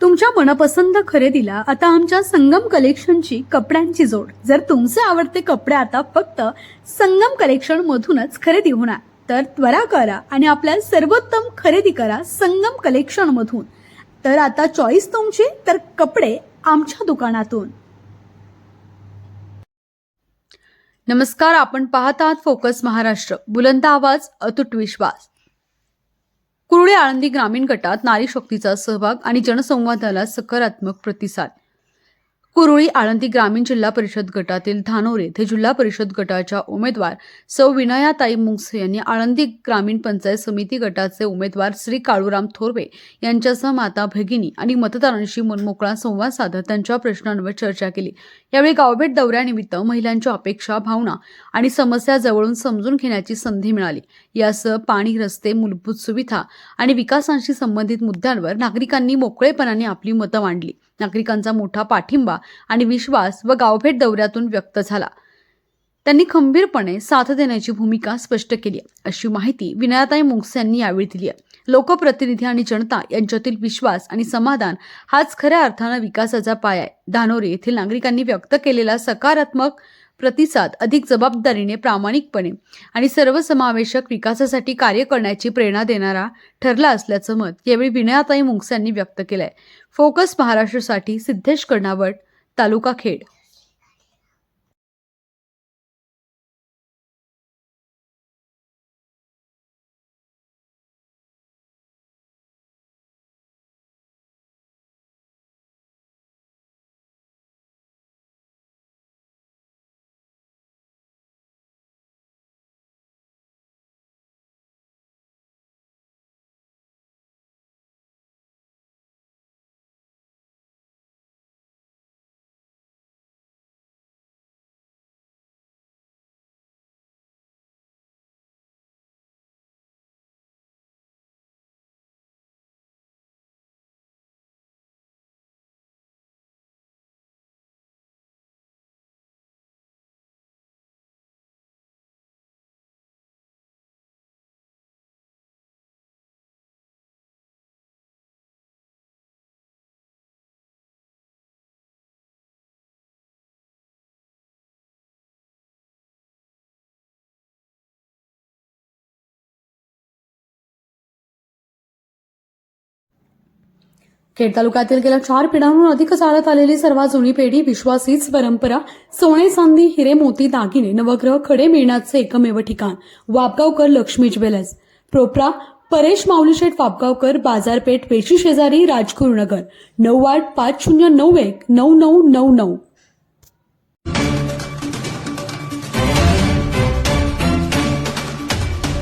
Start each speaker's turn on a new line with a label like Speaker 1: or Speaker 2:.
Speaker 1: तुमच्या मनपसंत खरेदीला आता आमच्या संगम कलेक्शनची कपड्यांची जोड. जर तुमचे आवडते कपडे आता फक्त संगम कलेक्शन मधूनच खरेदी होणार, तर त्वरा करा आणि आपल्या सर्वोत्तम खरेदी करा संगम कलेक्शन मधून. तर आता चॉईस तुमची, तर कपडे आमच्या दुकानातून. नमस्कार, आपण पाहत आहात फोकस महाराष्ट्र. बुलंद आवाज, अतूट विश्वास. कुरुळे आळंदी ग्रामीण गटात नारी शक्तीचा सहभाग आणि जनसंवादाला सकारात्मक प्रतिसाद. कुरुळी आळंदी ग्रामीण जिल्हा परिषद गटातील धानोरे येथे जिल्हा परिषद गटाच्या उमेदवार सौ विनयाताई मुंगसे यांनी आळंदी ग्रामीण पंचायत समिती गटाचे उमेदवार श्री काळूराम थोरवे यांच्यासह माता भगिनी आणि मतदारांशी मनमोकळा संवाद साधत त्यांच्या प्रश्नांवर चर्चा केली. यावेळी गावभेट दौऱ्यानिमित्त महिलांच्या अपेक्षा, भावना आणि समस्या जवळून समजून घेण्याची संधी मिळाली. यासह पाणी, रस्ते, मूलभूत सुविधा आणि विकासांशी संबंधित मुद्द्यांवर नागरिकांनी मोकळेपणाने आपली मतं मांडली. नागरिकांचा मोठा पाठिंबा आणि विश्वास व गावभेट दौऱ्यातून व्यक्त झाला. त्यांनी खंबीरपणे साथ देण्याची भूमिका स्पष्ट केली, अशी माहिती विनयाताई मुंगसे यांनी यावेळी दिली. लोकप्रतिनिधी आणि जनता यांच्यातील विश्वास आणि समाधान हाच खऱ्या अर्थानं विकासाचा पाया आहे. धानोरे येथील नागरिकांनी व्यक्त केलेला सकारात्मक प्रतिसाद अधिक जबाबदारीने, प्रामाणिकपणे आणि सर्वसमावेशक विकासासाठी कार्य करण्याची प्रेरणा देणारा ठरला असल्याचं मत यावेळी विनयाताई मुंगसे यांनी व्यक्त केलंय. फोकस महाराष्ट्रासाठी सिद्धेश कर्णावट, तालुका खेड. खेड तालुक्यातील गेल्या 4 पिढ्यांहून अधिक चालत आलेली सर्वात जुनी पेढी, विश्वास हीच परंपरा, सोने, चांदी, हिरे, मोती, दागिने, नवग्रह, खडे मिळण्याचे एकमेव ठिकाण, वापगावकर लक्ष्मी ज्वेलर्स. प्रोप्रा परेश माऊलीशेठ वापगावकर, बाजारपेठ, पेशी शेजारी, राजगुरुनगर. 9850919999.